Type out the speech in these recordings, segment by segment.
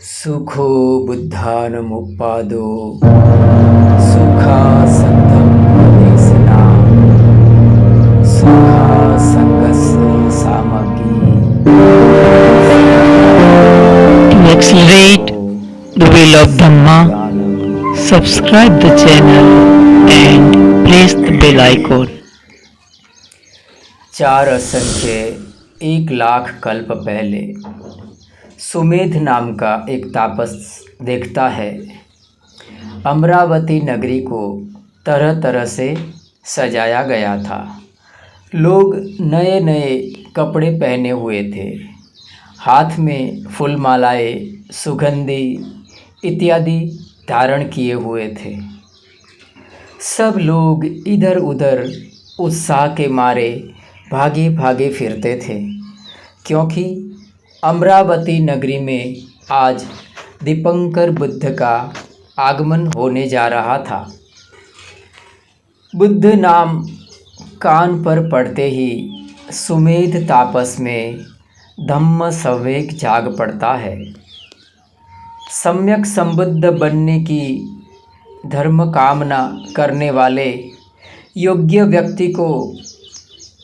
सुखो बुद्धानमुपादो सुखासक्तं देशना सुखासङ्गस्य सामग्री। To accelerate the wheel of Dhamma, subscribe the channel and press the bell icon. चार असंख्य 1,00,000 कल्प पहले सुमेध नाम का एक तापस देखता है अमरावती नगरी को तरह तरह से सजाया गया था। लोग नए नए कपड़े पहने हुए थे, हाथ में फूलमालाएं, सुगंधी इत्यादि धारण किए हुए थे। सब लोग इधर उधर उत्साह के मारे भागे भागे फिरते थे, क्योंकि अमरावती नगरी में आज दीपंकर बुद्ध का आगमन होने जा रहा था। बुद्ध नाम कान पर पड़ते ही सुमेध तापस में धम्म संवेग जाग पड़ता है। सम्यक संबुद्ध बनने की धर्म कामना करने वाले योग्य व्यक्ति को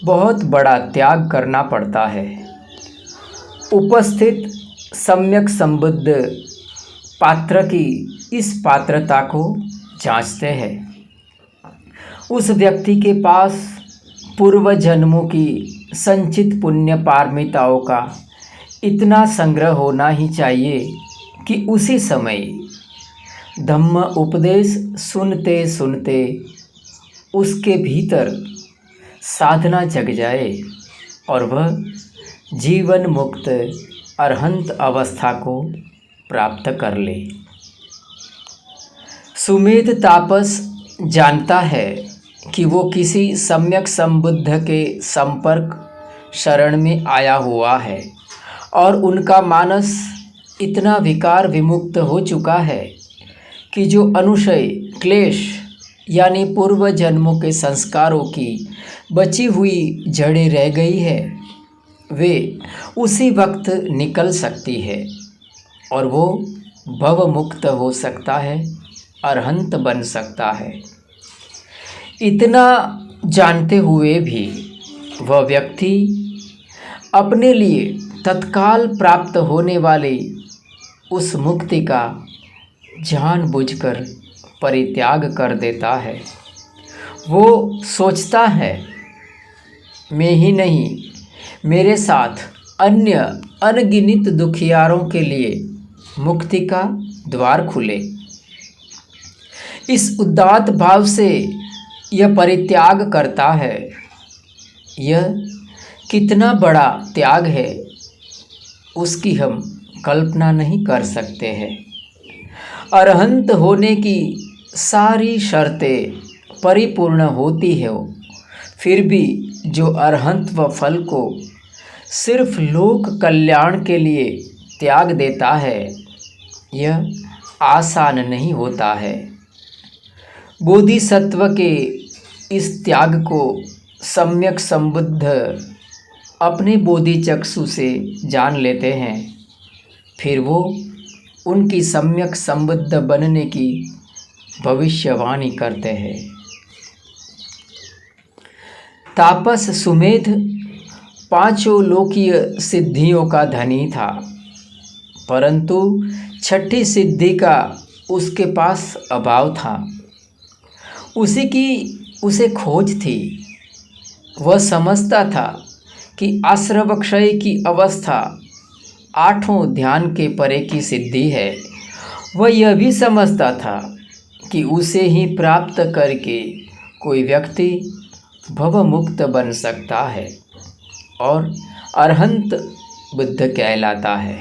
बहुत बड़ा त्याग करना पड़ता है। उपस्थित सम्यक संबुद्ध पात्र की इस पात्रता को जांचते हैं। उस व्यक्ति के पास पूर्व जन्मों की संचित पुण्य पारमिताओं का इतना संग्रह होना ही चाहिए कि उसी समय धम्म उपदेश सुनते सुनते उसके भीतर साधना जग जाए और वह जीवन मुक्त अरहंत अवस्था को प्राप्त कर ले। सुमेध तापस जानता है कि वो किसी सम्यक संबुद्ध के संपर्क शरण में आया हुआ है और उनका मानस इतना विकार विमुक्त हो चुका है कि जो अनुशय क्लेश यानी पूर्व जन्मों के संस्कारों की बची हुई जड़ें रह गई है, वे उसी वक्त निकल सकती है और वो भव मुक्त हो सकता है, अरहंत बन सकता है। इतना जानते हुए भी वह व्यक्ति अपने लिए तत्काल प्राप्त होने वाली उस मुक्ति का जानबूझकर परित्याग कर देता है। वो सोचता है, मैं ही नहीं, मेरे साथ अन्य अनगिनत दुखियारों के लिए मुक्ति का द्वार खुले। इस उदात्त भाव से यह परित्याग करता है। यह कितना बड़ा त्याग है, उसकी हम कल्पना नहीं कर सकते हैं। अरहंत होने की सारी शर्तें परिपूर्ण होती हो, फिर भी जो अरहंत व फल को सिर्फ लोक कल्याण के लिए त्याग देता है, यह आसान नहीं होता है। बोधिसत्व के इस त्याग को सम्यक संबुद्ध अपने बोधि चक्षु से जान लेते हैं, फिर वो उनकी सम्यक संबुद्ध बनने की भविष्यवाणी करते हैं। तापस सुमेध पांचों लोकीय सिद्धियों का धनी था, परंतु छठी सिद्धि का उसके पास अभाव था। उसी की उसे खोज थी। वह समझता था कि आश्रवक्षय की अवस्था आठों ध्यान के परे की सिद्धि है। वह यह भी समझता था कि उसे ही प्राप्त करके कोई व्यक्ति भवमुक्त बन सकता है और अरहंत बुद्ध कहलाता है।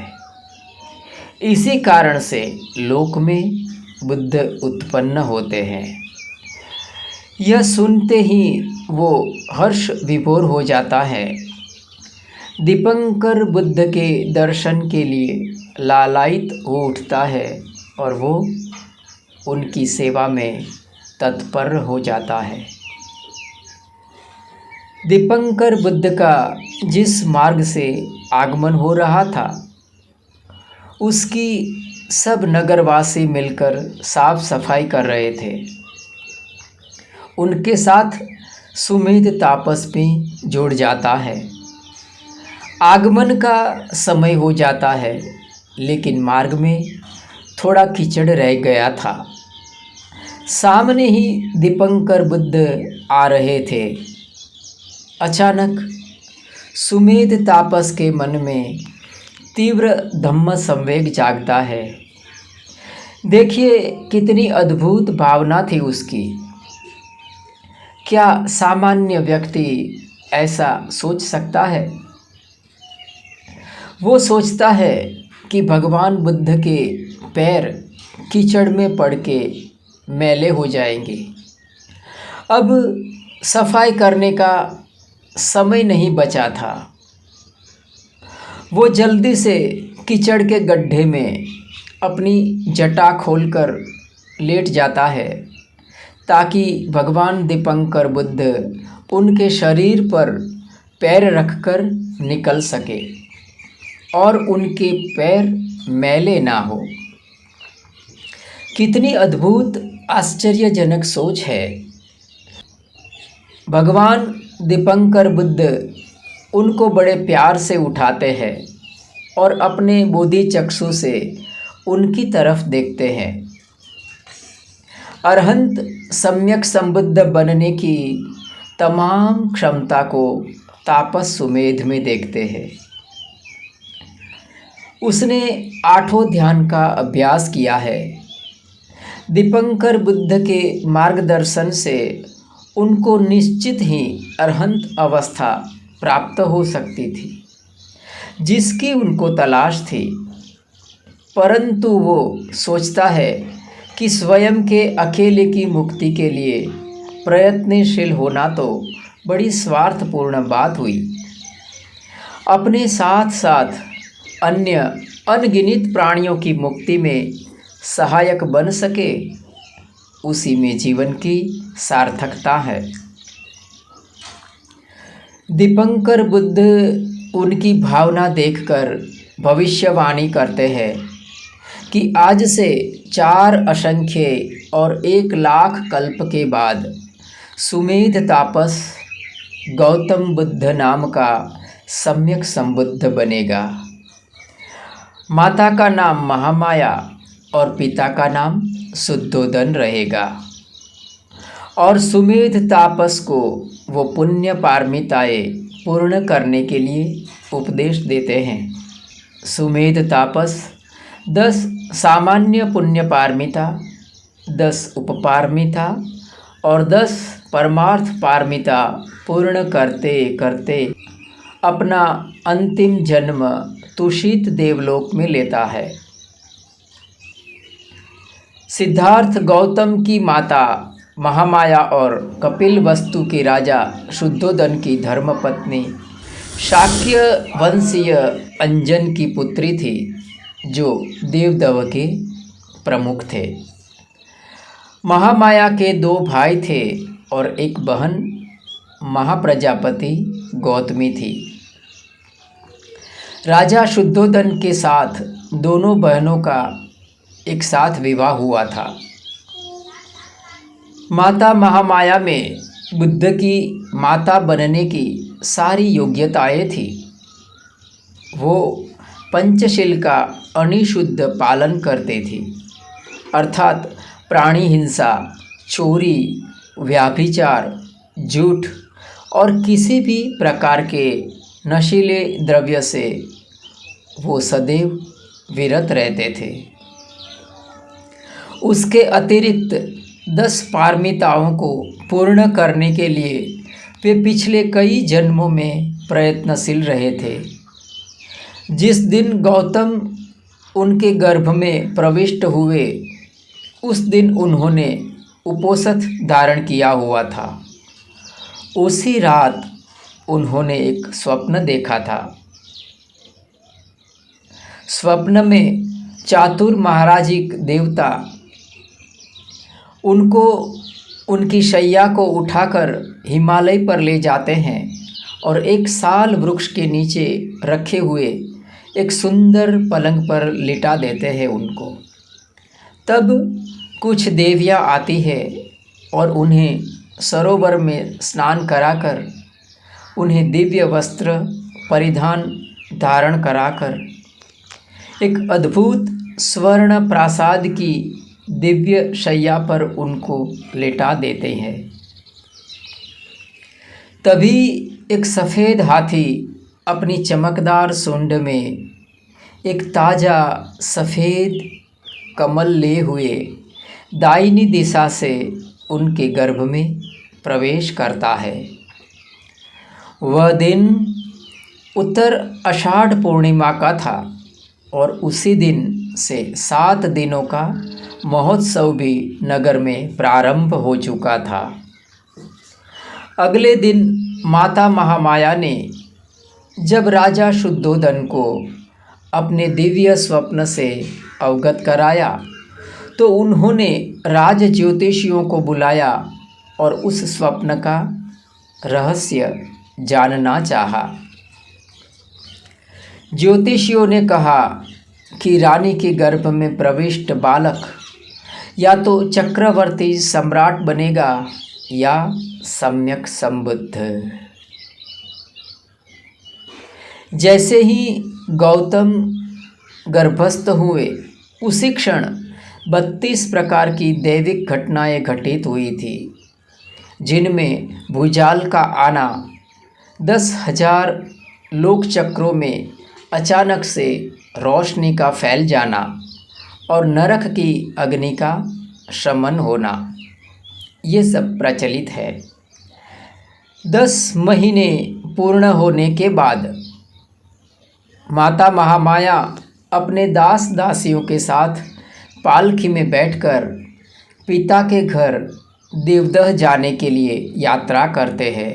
इसी कारण से लोक में बुद्ध उत्पन्न होते हैं। यह सुनते ही वो हर्ष विभोर हो जाता है। दीपंकर बुद्ध के दर्शन के लिए लालायित हो उठता है और वो उनकी सेवा में तत्पर हो जाता है। दीपंकर बुद्ध का जिस मार्ग से आगमन हो रहा था, उसकी सब नगरवासी मिलकर साफ सफाई कर रहे थे। उनके साथ सुमेध तापस भी जुड़ जाता है। आगमन का समय हो जाता है, लेकिन मार्ग में थोड़ा कीचड़ रह गया था। सामने ही दीपंकर बुद्ध आ रहे थे। अचानक सुमेध तापस के मन में तीव्र धम्म संवेग जागता है। देखिए कितनी अद्भुत भावना थी उसकी। क्या सामान्य व्यक्ति ऐसा सोच सकता है? वो सोचता है कि भगवान बुद्ध के पैर कीचड़ में पड़ के मैले हो जाएंगे। अब सफाई करने का समय नहीं बचा था। वो जल्दी से कीचड़ के गड्ढे में अपनी जटा खोलकर लेट जाता है ताकि भगवान दीपंकर बुद्ध उनके शरीर पर पैर रखकर निकल सके और उनके पैर मैले ना हो। कितनी अद्भुत आश्चर्यजनक सोच है। भगवान दीपंकर बुद्ध उनको बड़े प्यार से उठाते हैं और अपने बोधि चक्षु से उनकी तरफ देखते हैं। अरहंत सम्यक संबुद्ध बनने की तमाम क्षमता को तापस सुमेध में देखते हैं। उसने 8 ध्यान का अभ्यास किया है। दीपंकर बुद्ध के मार्गदर्शन से उनको निश्चित ही अरहंत अवस्था प्राप्त हो सकती थी, जिसकी उनको तलाश थी। परंतु वो सोचता है कि स्वयं के अकेले की मुक्ति के लिए प्रयत्नशील होना तो बड़ी स्वार्थपूर्ण बात हुई। अपने साथ साथ अन्य अनगिनत प्राणियों की मुक्ति में सहायक बन सके, उसी में जीवन की सार्थकता है। दीपंकर बुद्ध उनकी भावना देखकर भविष्यवाणी करते हैं कि आज से 4 असंख्य और 1 लाख कल्प के बाद सुमेध तापस गौतम बुद्ध नाम का सम्यक संबुद्ध बनेगा। माता का नाम महामाया और पिता का नाम शुद्धोदन रहेगा। और सुमेध तापस को वो पुण्य पारमिताएं पूर्ण करने के लिए उपदेश देते हैं। सुमेध तापस 10 सामान्य पुण्य पारमिता, 10 उपपारमिता और 10 परमार्थ पारमिता पूर्ण करते करते अपना अंतिम जन्म तुषित देवलोक में लेता है। सिद्धार्थ गौतम की माता महामाया और कपिल वस्तु के राजा शुद्धोदन की धर्मपत्नी शाक्य वंशीय अंजन की पुत्री थी, जो देवदव के प्रमुख थे। महामाया के 2 भाई थे और एक बहन महाप्रजापति गौतमी थी। राजा शुद्धोदन के साथ दोनों बहनों का एक साथ विवाह हुआ था। माता महामाया में बुद्ध की माता बनने की सारी योग्यताएं थी। वो पंचशील का अनिषुद्ध पालन करते थी, अर्थात प्राणी हिंसा, चोरी, व्याभिचार, झूठ और किसी भी प्रकार के नशीले द्रव्य से वो सदैव विरत रहते थे। उसके अतिरिक्त 10 पारमिताओं को पूर्ण करने के लिए वे पिछले कई जन्मों में प्रयत्नशील रहे थे। जिस दिन गौतम उनके गर्भ में प्रविष्ट हुए, उस दिन उन्होंने उपोषथ धारण किया हुआ था। उसी रात उन्होंने एक स्वप्न देखा था। स्वप्न में चातुर महाराजिक देवता उनको उनकी शैया को उठाकर हिमालय पर ले जाते हैं और एक साल वृक्ष के नीचे रखे हुए एक सुंदर पलंग पर लिटा देते हैं उनको। तब कुछ देवियाँ आती है और उन्हें सरोवर में स्नान कराकर उन्हें दिव्य वस्त्र परिधान धारण कराकर एक अद्भुत स्वर्ण प्रासाद की दिव्य शैया पर उनको लेटा देते हैं। तभी एक सफ़ेद हाथी अपनी चमकदार सूंड में एक ताज़ा सफ़ेद कमल ले हुए दाहिनी दिशा से उनके गर्भ में प्रवेश करता है। वह दिन उत्तर आषाढ़ पूर्णिमा का था और उसी दिन से 7 दिनों का महोत्सव भी नगर में प्रारंभ हो चुका था। अगले दिन माता महामाया ने जब राजा शुद्धोधन को अपने दिव्य स्वप्न से अवगत कराया तो उन्होंने राज ज्योतिषियों को बुलाया और उस स्वप्न का रहस्य जानना चाहा। ज्योतिषियों ने कहा कि रानी के गर्भ में प्रविष्ट बालक या तो चक्रवर्ती सम्राट बनेगा या सम्यक संबुद्ध। जैसे ही गौतम गर्भस्थ हुए उसी क्षण 32 प्रकार की दैविक घटनाएं घटित हुई थी, जिनमें भूचाल का आना, 10,000 लोक चक्रों में अचानक से रोशनी का फैल जाना और नरक की अग्नि का शमन होना, ये सब प्रचलित है। 10 महीने पूर्ण होने के बाद माता महामाया अपने दास दासियों के साथ पालकी में बैठकर पिता के घर देवदह जाने के लिए यात्रा करते हैं।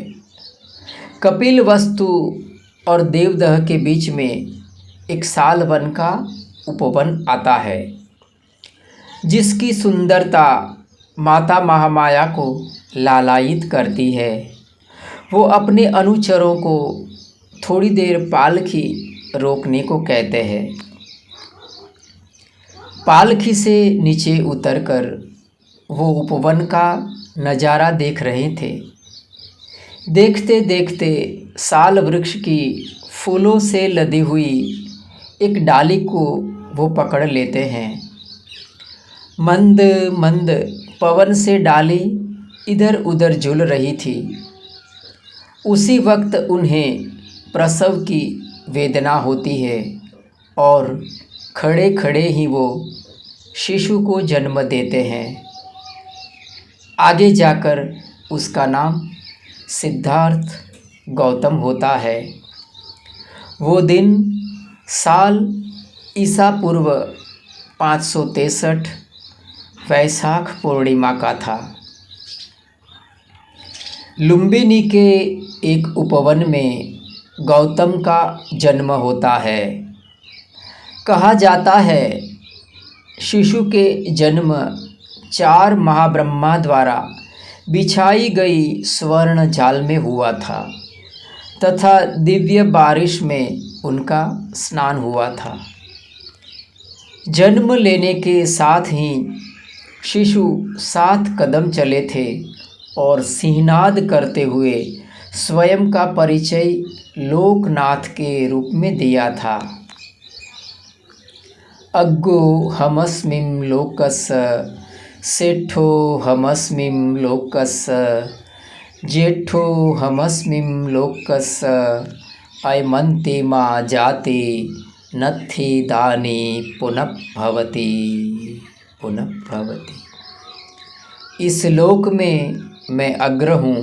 कपिल वस्तु और देवदह के बीच में एक सालवन का उपवन आता है, जिसकी सुंदरता माता महामाया को लालायित करती है। वो अपने अनुचरों को थोड़ी देर पालकी रोकने को कहते हैं। पालकी से नीचे उतरकर वो उपवन का नज़ारा देख रहे थे। देखते देखते साल वृक्ष की फूलों से लदी हुई एक डाली को वो पकड़ लेते हैं। मंद मंद पवन से डाली इधर उधर झूल रही थी। उसी वक्त उन्हें प्रसव की वेदना होती है और खड़े खड़े ही वो शिशु को जन्म देते हैं। आगे जाकर उसका नाम सिद्धार्थ गौतम होता है। वो दिन साल ईसा पूर्व 563 वैशाख पूर्णिमा का था। लुम्बिनी के एक उपवन में गौतम का जन्म होता है। कहा जाता है शिशु के जन्म 4 महाब्रह्मा द्वारा बिछाई गई स्वर्ण जाल में हुआ था तथा दिव्य बारिश में उनका स्नान हुआ था। जन्म लेने के साथ ही शिशु 7 कदम चले थे और सिंहनाद करते हुए स्वयं का परिचय लोकनाथ के रूप में दिया था। अग्गो हमस्मिं लोकस्य सेठो हमस्मिं लोकस्य जेठो हमस्मिं लोकस्य अयमन्ति मा जाति नत्थि दानी पुनः भवति। इस लोक में मैं अग्र हूँ,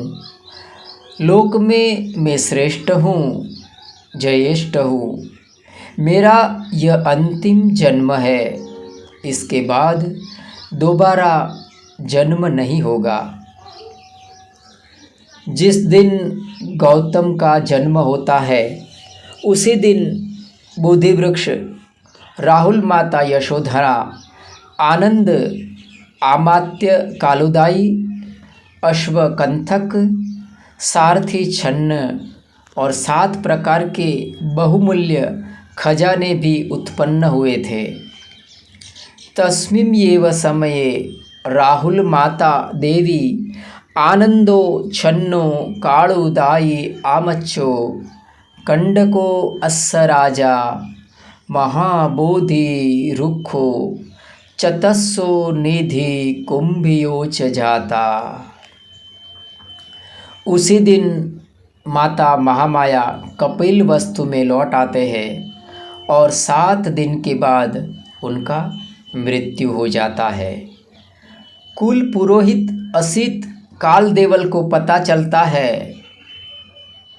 लोक में मैं श्रेष्ठ हूँ, जयेष्ठ हूँ। मेरा यह अंतिम जन्म है, इसके बाद दोबारा जन्म नहीं होगा। जिस दिन गौतम का जन्म होता है उसी दिन बोधि वृक्ष, राहुल माता यशोधरा, आनंद आमात्य कालुदाई, अश्वकंथक, सारथी छन्न और 7 प्रकार के बहुमूल्य खजाने भी उत्पन्न हुए थे। तस्मिन्नेव समये राहुल माता देवी आनंदो छन्नो कालुदायी आमच्छो कंडको अस्य राजा महाबोधि रुखो चतस्सो निधि कुंभियो च जाता। उसी दिन माता महामाया कपिल वस्तु में लौट आते हैं और 7 दिन के बाद उनका मृत्यु हो जाता है। कुल पुरोहित असित कालदेवल को पता चलता है।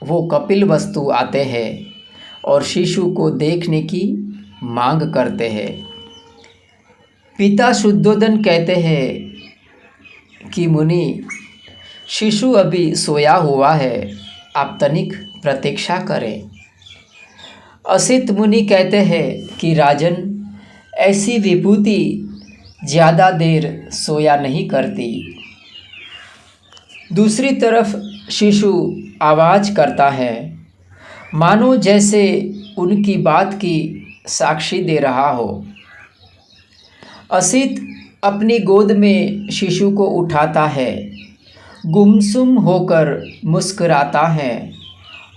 वो कपिल वस्तु आते हैं और शिशु को देखने की मांग करते हैं। पिता शुद्धोदन कहते हैं कि मुनि, शिशु अभी सोया हुआ है, आप तनिक प्रतीक्षा करें। असित मुनि कहते हैं कि राजन, ऐसी विभूति ज़्यादा देर सोया नहीं करती। दूसरी तरफ शिशु आवाज़ करता है, मानो जैसे उनकी बात की साक्षी दे रहा हो। असित अपनी गोद में शिशु को उठाता है, गुमसुम होकर मुस्कुराता है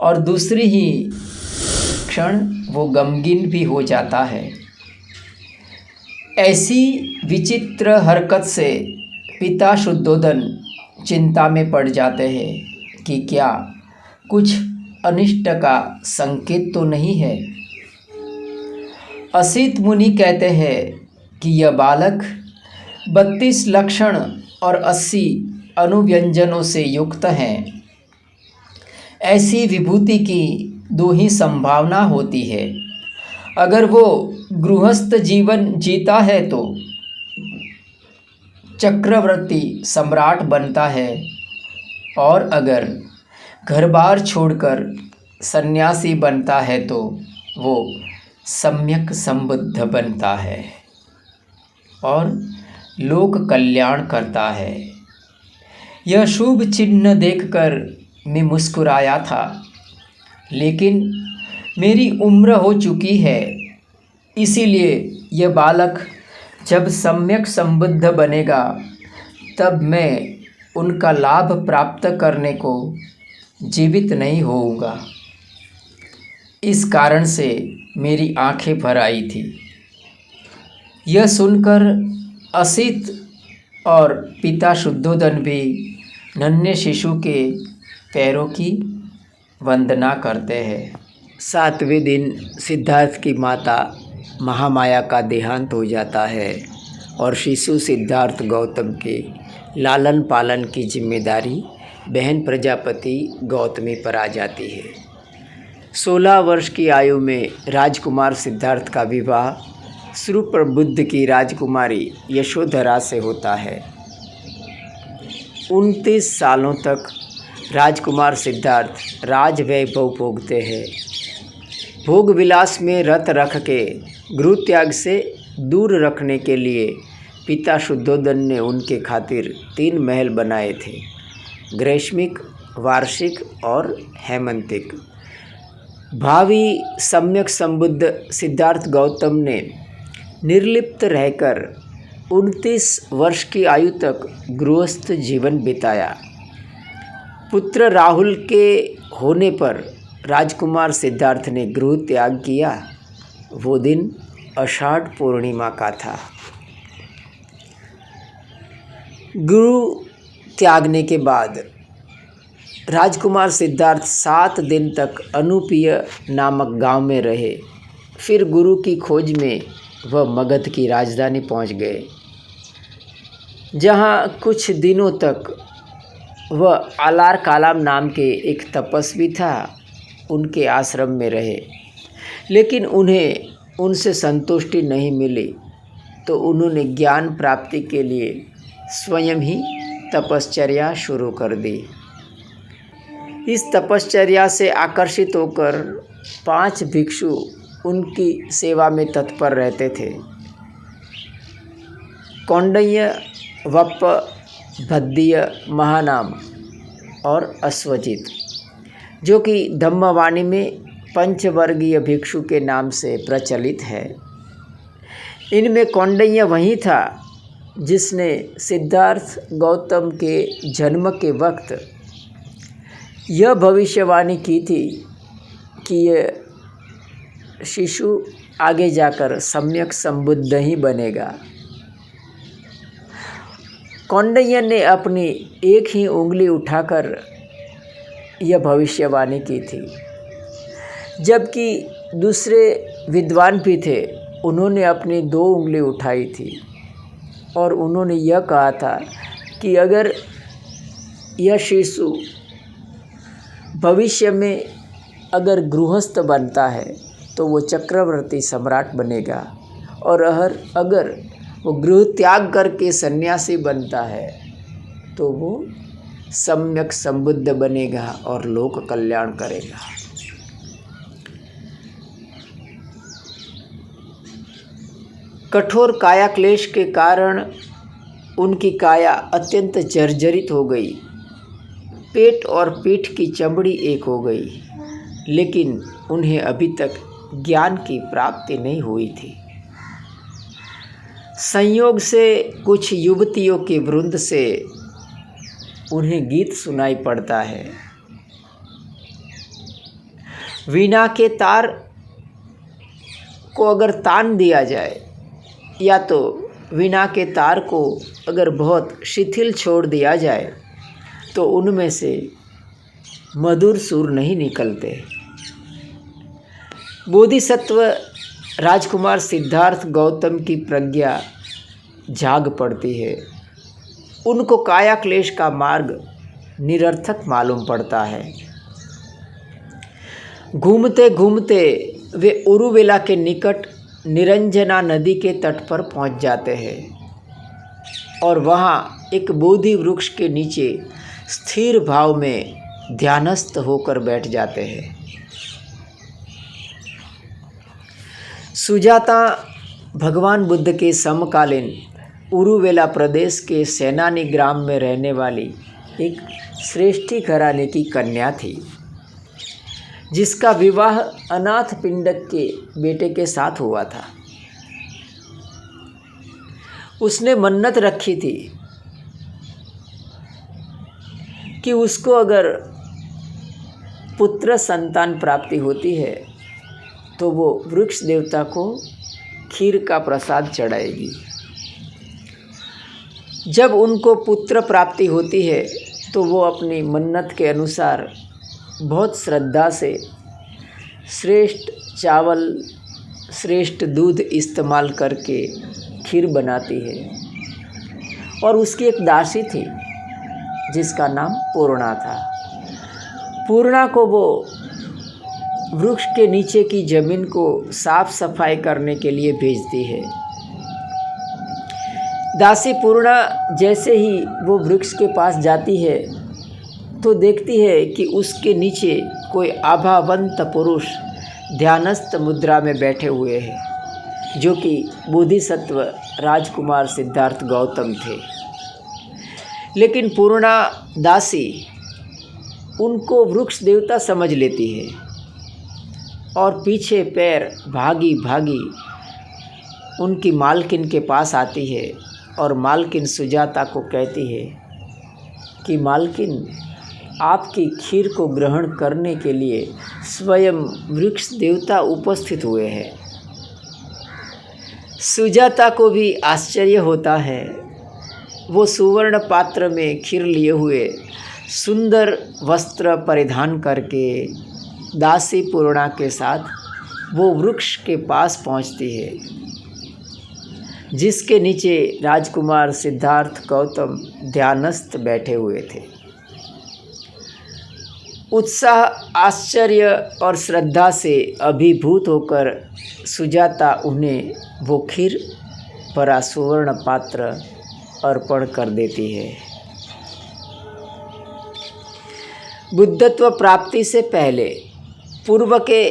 और दूसरी ही क्षण वो गमगीन भी हो जाता है। ऐसी विचित्र हरकत से पिता शुद्धोदन चिंता में पड़ जाते हैं कि क्या कुछ अनिष्ट का संकेत तो नहीं है। असित मुनि कहते हैं कि यह बालक 32 लक्षण और 80 अनुव्यंजनों से युक्त हैं। ऐसी विभूति की 2 ही संभावना होती है। अगर वो गृहस्थ जीवन जीता है तो चक्रवर्ती सम्राट बनता है, और अगर घर बार छोड़कर सन्यासी बनता है तो वो सम्यक संबुद्ध बनता है और लोक कल्याण करता है। यह शुभ चिन्ह देखकर मैं मुस्कुराया था, लेकिन मेरी उम्र हो चुकी है, इसीलिए यह बालक जब सम्यक संबुद्ध बनेगा तब मैं उनका लाभ प्राप्त करने को जीवित नहीं होऊंगा। इस कारण से मेरी आंखें भर आई थी। यह सुनकर असित और पिता शुद्धोदन भी नन्हे शिशु के पैरों की वंदना करते हैं। 7वें दिन सिद्धार्थ की माता महामाया का देहांत हो जाता है और शिशु सिद्धार्थ गौतम के लालन पालन की जिम्मेदारी बहन प्रजापति गौतमी पर आ जाती है। 16 वर्ष की आयु में राजकुमार सिद्धार्थ का विवाह सुप्रबुद्ध की राजकुमारी यशोधरा से होता है। 29 सालों तक राजकुमार सिद्धार्थ राजवैभव भोगते हैं। भोग विलास में रत रख के गृह त्याग से दूर रखने के लिए पिता शुद्धोदन ने उनके खातिर 3 महल बनाए थे, ग्रीष्मिक, वार्षिक और हेमंतिक। भावी सम्यक संबुद्ध सिद्धार्थ गौतम ने निर्लिप्त रहकर 29 वर्ष की आयु तक गृहस्थ जीवन बिताया। पुत्र राहुल के होने पर राजकुमार सिद्धार्थ ने गृह त्याग किया। वो दिन आषाढ़ पूर्णिमा का था। गृह त्यागने के बाद राजकुमार सिद्धार्थ 7 दिन तक अनुपीय नामक गांव में रहे। फिर गुरु की खोज में वह मगध की राजधानी पहुंच गए, जहां कुछ दिनों तक वह आलार कालाम नाम के एक तपस्वी था, उनके आश्रम में रहे। लेकिन उन्हें उनसे संतुष्टि नहीं मिली, तो उन्होंने ज्ञान प्राप्ति के लिए स्वयं ही तपश्चर्या शुरू कर दी। इस तपश्चर्या से आकर्षित होकर 5 भिक्षु उनकी सेवा में तत्पर रहते थे। कौंडन्य, वप्प, भद्दीय, महानाम और अश्वजित, जो कि धम्मवाणी में पंचवर्गीय भिक्षु के नाम से प्रचलित है। इनमें कौंडिन्य वही था जिसने सिद्धार्थ गौतम के जन्म के वक्त यह भविष्यवाणी की थी कि यह शिशु आगे जाकर सम्यक संबुद्ध ही बनेगा। कौंडिन्य ने अपनी एक ही उंगली उठाकर यह भविष्यवाणी की थी, जबकि दूसरे विद्वान भी थे, उन्होंने अपनी 2 उंगली उठाई थी और उन्होंने यह कहा था कि अगर यह शिशु भविष्य में अगर गृहस्थ बनता है तो वो चक्रवर्ती सम्राट बनेगा, और अगर वो गृह त्याग करके सन्यासी बनता है तो वो सम्यक संबुद्ध बनेगा और लोक कल्याण करेगा। कठोर काया क्लेश के कारण उनकी काया अत्यंत जर्जरित हो गई, पेट और पीठ की चमड़ी एक हो गई, लेकिन उन्हें अभी तक ज्ञान की प्राप्ति नहीं हुई थी। संयोग से कुछ युवतियों के वृंद से उन्हें गीत सुनाई पड़ता है। वीणा के तार को अगर तान दिया जाए या तो वीणा के तार को अगर बहुत शिथिल छोड़ दिया जाए तो उनमें से मधुर सुर नहीं निकलते। बोधिसत्व राजकुमार सिद्धार्थ गौतम की प्रज्ञा जाग पड़ती है। उनको काया क्लेश का मार्ग निरर्थक मालूम पड़ता है। घूमते घूमते वे उरुवेला के निकट निरंजना नदी के तट पर पहुंच जाते हैं और वहां एक बोधि वृक्ष के नीचे स्थिर भाव में ध्यानस्थ होकर बैठ जाते हैं। सुजाता भगवान बुद्ध के समकालीन उरुवेला प्रदेश के सेनानी ग्राम में रहने वाली एक श्रेष्ठी घराने की कन्या थी, जिसका विवाह अनाथ पिंडक के बेटे के साथ हुआ था। उसने मन्नत रखी थी कि उसको अगर पुत्र संतान प्राप्ति होती है तो वो वृक्ष देवता को खीर का प्रसाद चढ़ाएगी। जब उनको पुत्र प्राप्ति होती है तो वो अपनी मन्नत के अनुसार बहुत श्रद्धा से श्रेष्ठ चावल, श्रेष्ठ दूध इस्तेमाल करके खीर बनाती है। और उसकी एक दासी थी जिसका नाम पूर्णा था। पूर्णा को वो वृक्ष के नीचे की ज़मीन को साफ सफाई करने के लिए भेजती है। दासी पूर्णा जैसे ही वो वृक्ष के पास जाती है तो देखती है कि उसके नीचे कोई आभावंत पुरुष ध्यानस्थ मुद्रा में बैठे हुए हैं, जो कि बोधिसत्व राजकुमार सिद्धार्थ गौतम थे। लेकिन पूर्णा दासी उनको वृक्ष देवता समझ लेती है और पीछे पैर भागी भागी उनकी मालकिन के पास आती है और मालकिन सुजाता को कहती है कि मालकिन, आपकी खीर को ग्रहण करने के लिए स्वयं वृक्ष देवता उपस्थित हुए हैं। सुजाता को भी आश्चर्य होता है। वो सुवर्ण पात्र में खीर लिए हुए सुंदर वस्त्र परिधान करके दासी पूर्णा के साथ वो वृक्ष के पास पहुंचती है, जिसके नीचे राजकुमार सिद्धार्थ गौतम ध्यानस्थ बैठे हुए थे। उत्साह, आश्चर्य और श्रद्धा से अभिभूत होकर सुजाता उन्हें वो खीर भरा सुवर्ण पात्र अर्पण कर देती है। बुद्धत्व प्राप्ति से पहले पूर्व के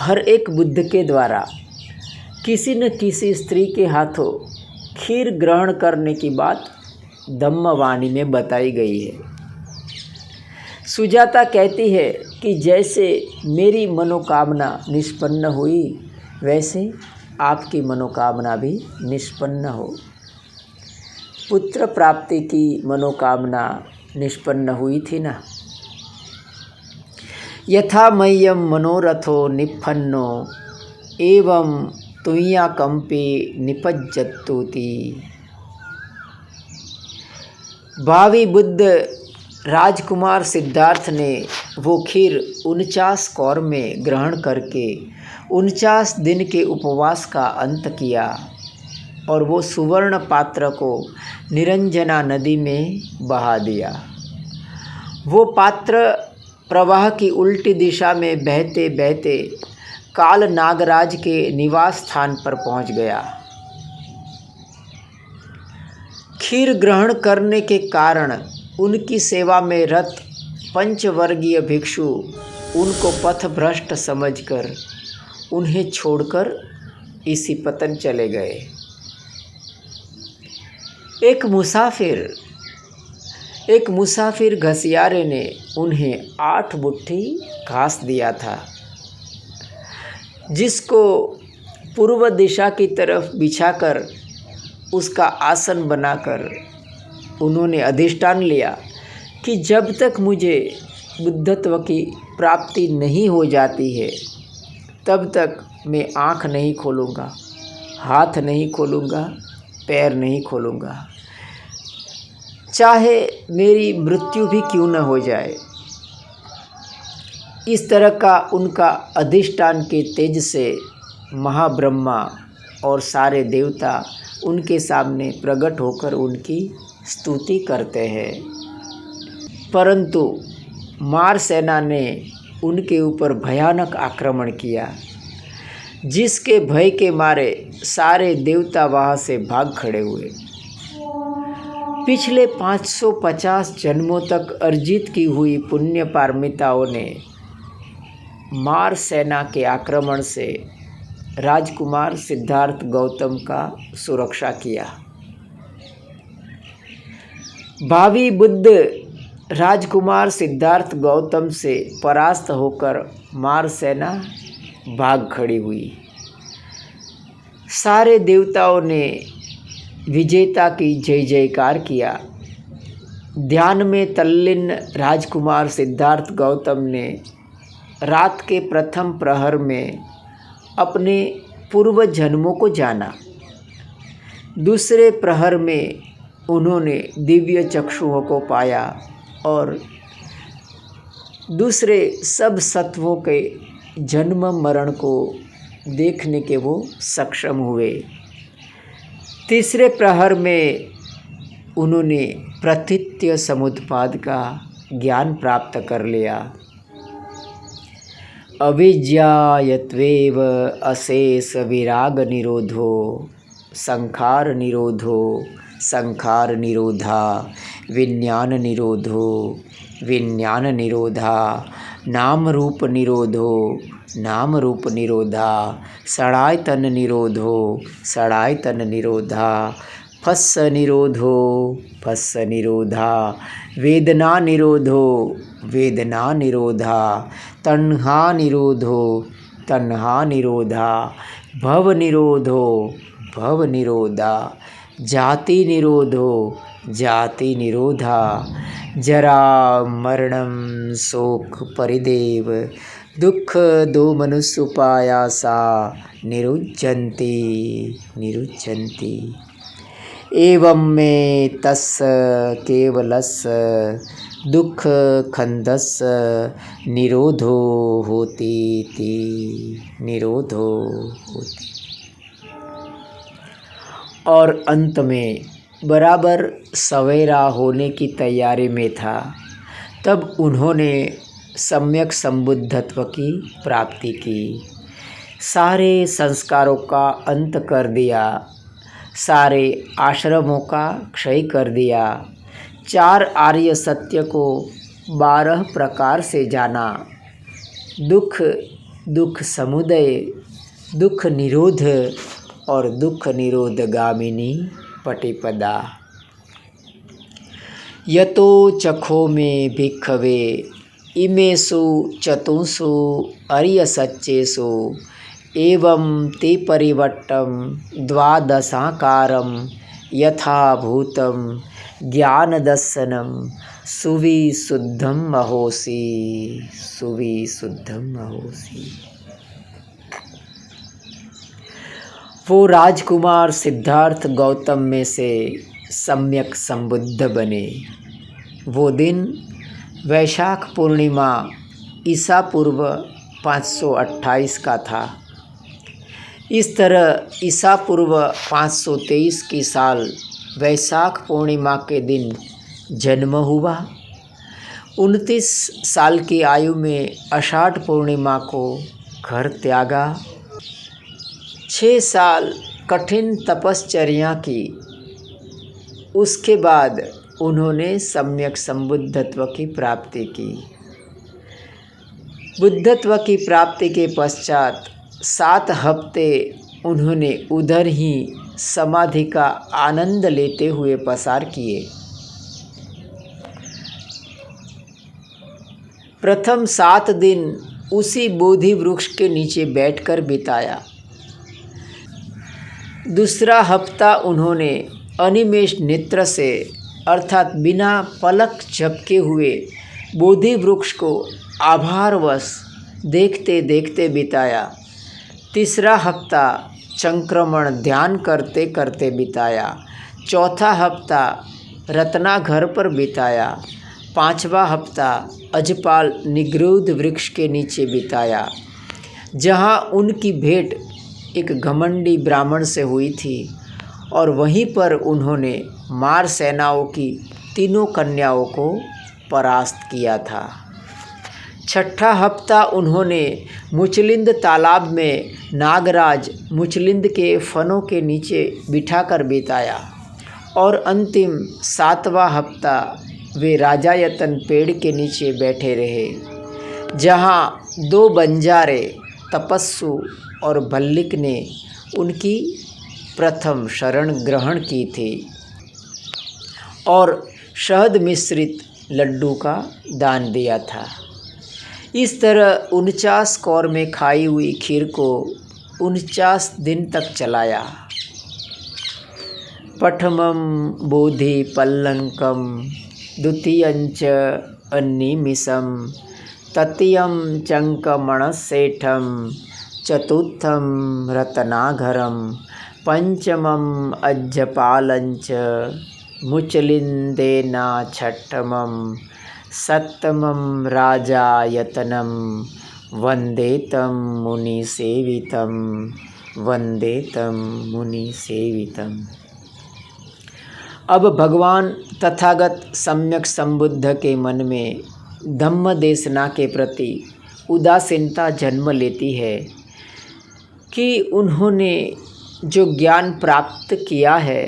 हर एक बुद्ध के द्वारा किसी न किसी स्त्री के हाथों खीर ग्रहण करने की बात धम्मवाणी में बताई गई है। सुजाता कहती है कि जैसे मेरी मनोकामना निष्पन्न हुई वैसे आपकी मनोकामना भी निष्पन्न हो। पुत्र प्राप्ति की मनोकामना निष्पन्न हुई थी ना। यथा मह्यम मनोरथो निपन्नो एवं तुया कंपे निपज्जतुति। भावी बुद्ध राजकुमार सिद्धार्थ ने वो खीर 49 कौर में ग्रहण करके 49 दिन के उपवास का अंत किया और वो सुवर्ण पात्र को निरंजना नदी में बहा दिया। वो पात्र प्रवाह की उल्टी दिशा में बहते बहते काल नागराज के निवास स्थान पर पहुंच गया। खीर ग्रहण करने के कारण उनकी सेवा में रत पंचवर्गीय भिक्षु उनको पथभ्रष्ट समझकर उन्हें छोड़कर इसी पतन चले गए। एक मुसाफिर घसियारे ने उन्हें 8 मुट्ठी घास दिया था, जिसको पूर्व दिशा की तरफ बिछाकर उसका आसन बनाकर उन्होंने अधिष्ठान लिया कि जब तक मुझे बुद्धत्व की प्राप्ति नहीं हो जाती है तब तक मैं आँख नहीं खोलूँगा, हाथ नहीं खोलूँगा, पैर नहीं खोलूँगा, चाहे मेरी मृत्यु भी क्यों न हो जाए। इस तरह का उनका अधिष्ठान के तेज से महाब्रह्मा और सारे देवता उनके सामने प्रकट होकर उनकी स्तुति करते हैं। परंतु मार सेना ने उनके ऊपर भयानक आक्रमण किया, जिसके भय के मारे सारे देवता वहाँ से भाग खड़े हुए। पिछले 550 जन्मों तक अर्जित की हुई पुण्य पारमिताओं ने मार सेना के आक्रमण से राजकुमार सिद्धार्थ गौतम का सुरक्षा किया। भावी बुद्ध राजकुमार सिद्धार्थ गौतम से परास्त होकर मार सेना भाग खड़ी हुई। सारे देवताओं ने विजेता की जय जयकार किया। ध्यान में तल्लीन राजकुमार सिद्धार्थ गौतम ने रात के प्रथम प्रहर में अपने पूर्व जन्मों को जाना। दूसरे प्रहर में उन्होंने दिव्य चक्षुओं को पाया और दूसरे सब सत्वों के जन्म मरण को देखने के वो सक्षम हुए। तीसरे प्रहर में उन्होंने प्रतीत्य समुत्पाद का ज्ञान प्राप्त कर लिया। अविज्ञायत्वेव अशेष विराग निरोधो संखार निरोधो संखार निरोधा विज्ञान निरोधो विज्ञान निरोधा नाम रूप निरोधो नाम रूप निरोधा षडायतन निरोधो षडायतन निरोधा फस्स निरोधो फस्स निरोधा वेदना निरोधो वेदना निरोधा तन्हा निरोधो तन्हा निरोधा भव निरोधो भव निरोधा जाति निरोधो जाति निरोधा जरा मरणं शोक परिदेव दुख दो मनुष्योपायासा निरुज्यन्ति निरुज्यन्ति एवं में तस् केवलस् दुख खंदस निरोधो होती थी निरोधो होती। और अंत में बराबर सवेरा होने की तैयारी में था तब उन्होंने सम्यक संबुद्धत्व की प्राप्ति की। सारे संस्कारों का अंत कर दिया, सारे आश्रमों का क्षय कर दिया, 4 आर्य सत्य को 12 प्रकार से जाना। दुख दुख समुदय दुख निरोध और दुख निरोध गामिनी पटिपदा। यतो चखो में भिक्खवे इमेषु चतुषु अर्यसच्चेषु एवं ते परिवट्टं द्वादशाकारं यथाभूतं ज्ञानदर्शनं सुविशुद्धं महोसि। सुविशुद्धं महोसि। वो राजकुमार सिद्धार्थ गौतम में से सम्यक संबुद्ध बने। वो दिन वैशाख पूर्णिमा ईसा पूर्व 528 का था। इस तरह ईसा पूर्व 523 की साल वैशाख पूर्णिमा के दिन जन्म हुआ। 29 साल की आयु में आषाढ़ पूर्णिमा को घर त्यागा। 6 साल कठिन तपश्चर्या की। उसके बाद उन्होंने सम्यक संबुद्धत्व की प्राप्ति की। बुद्धत्व की प्राप्ति के पश्चात 7 हफ्ते उन्होंने उधर ही समाधि का आनंद लेते हुए पसार किए। प्रथम 7 दिन उसी बोधि वृक्ष के नीचे बैठकर बिताया। दूसरा हफ्ता उन्होंने अनिमेष नेत्र से अर्थात बिना पलक झपके हुए बोधि वृक्ष को आभारवश देखते देखते बिताया। तीसरा हफ्ता संक्रमण ध्यान करते करते बिताया। चौथा हफ्ता रत्नाघर पर बिताया। 5वां हफ्ता अजपाल निगृध वृक्ष के नीचे बिताया, जहाँ उनकी भेंट एक घमंडी ब्राह्मण से हुई थी और वहीं पर उन्होंने मार सेनाओं की 3 कन्याओं को परास्त किया था। 6ठा हफ्ता उन्होंने मुचलिंद तालाब में नागराज मुचलिंद के फनों के नीचे बिठाकर बिताया और अंतिम 7वां हफ्ता वे राजायतन पेड़ के नीचे बैठे रहे, जहाँ 2 बंजारे तपस्सु और भल्लिक ने उनकी प्रथम शरण ग्रहण की थी और शहद मिश्रित लड्डू का दान दिया था। इस तरह 49 कौर में खाई हुई खीर को 49 दिन तक चलाया। प्रथमं बोधि पल्लंकम द्वितीयंच अन्निमिषं तृतीयं चंकमणसेठं चतुर्थं रत्नाघरं पंचमं अज्जपालंच मुचलिंदेना छठमं सप्तमं राजायतनं वंदे तं मुनिसेवितं वंदे तं मुनिसेवितं। अब भगवान तथागत सम्यक संबुद्ध के मन में धम्म देशना के प्रति उदासीनता जन्म लेती है कि उन्होंने जो ज्ञान प्राप्त किया है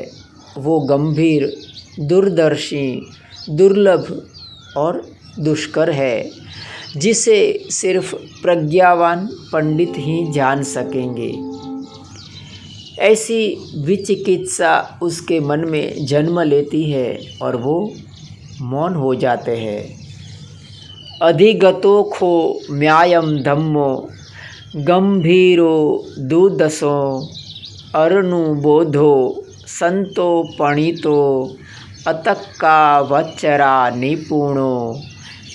वो गंभीर, दूरदर्शी, दुर्लभ और दुष्कर है, जिसे सिर्फ प्रज्ञावान पंडित ही जान सकेंगे। ऐसी विचिकित्सा उसके मन में जन्म लेती है और वो मौन हो जाते हैं। अधिगतो खो म्यायम धम्मो गंभीरो दुदसो अरुणुबोधो संतो पणितो अतक्का वच्चरा निपुणो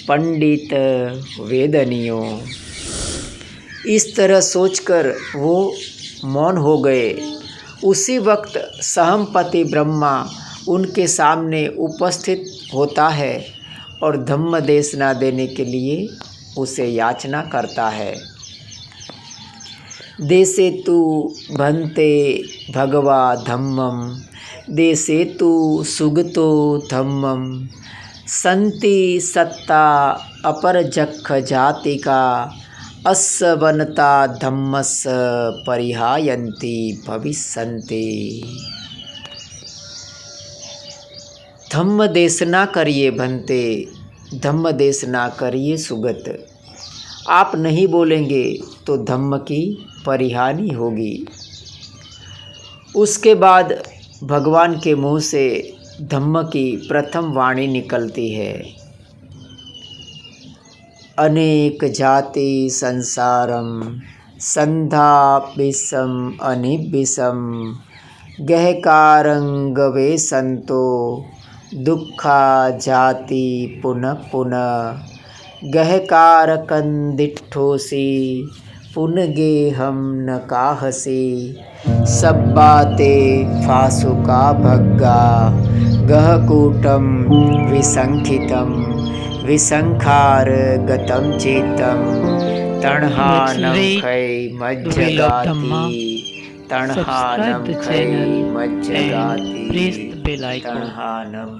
पंडित वेदनियो। इस तरह सोचकर वो मौन हो गए। उसी वक्त सहमपति ब्रह्मा उनके सामने उपस्थित होता है और धम्म देशना देने के लिए उसे याचना करता है। देशे तु भन्ते भगवा धम्मं देशे तु सुगतो धम्मं संति सत्ता अपरजख जातिका अस्वनता धम्मस् परिहायन्ति भविष्यन्ति। धम्म देशना करिए भन्ते, धम्म देशना करिए सुगत। आप नहीं बोलेंगे तो धम्म की परिहानि होगी। उसके बाद भगवान के मुँह से धम्म की प्रथम वाणी निकलती है। अनेक जाति संसारम संधापिसम अनिबिसम गहकारंगवे संतो दुखा जाति पुनः पुनः गहकारकंदिठोसी पुनगेहम न काहसी सब बाते फासुका भग्गा गहकूटम विसंखितम विसंखार गतम चेतम तणहानम खै मज्जगाति तणहानम खै मज्जगाति तणहानम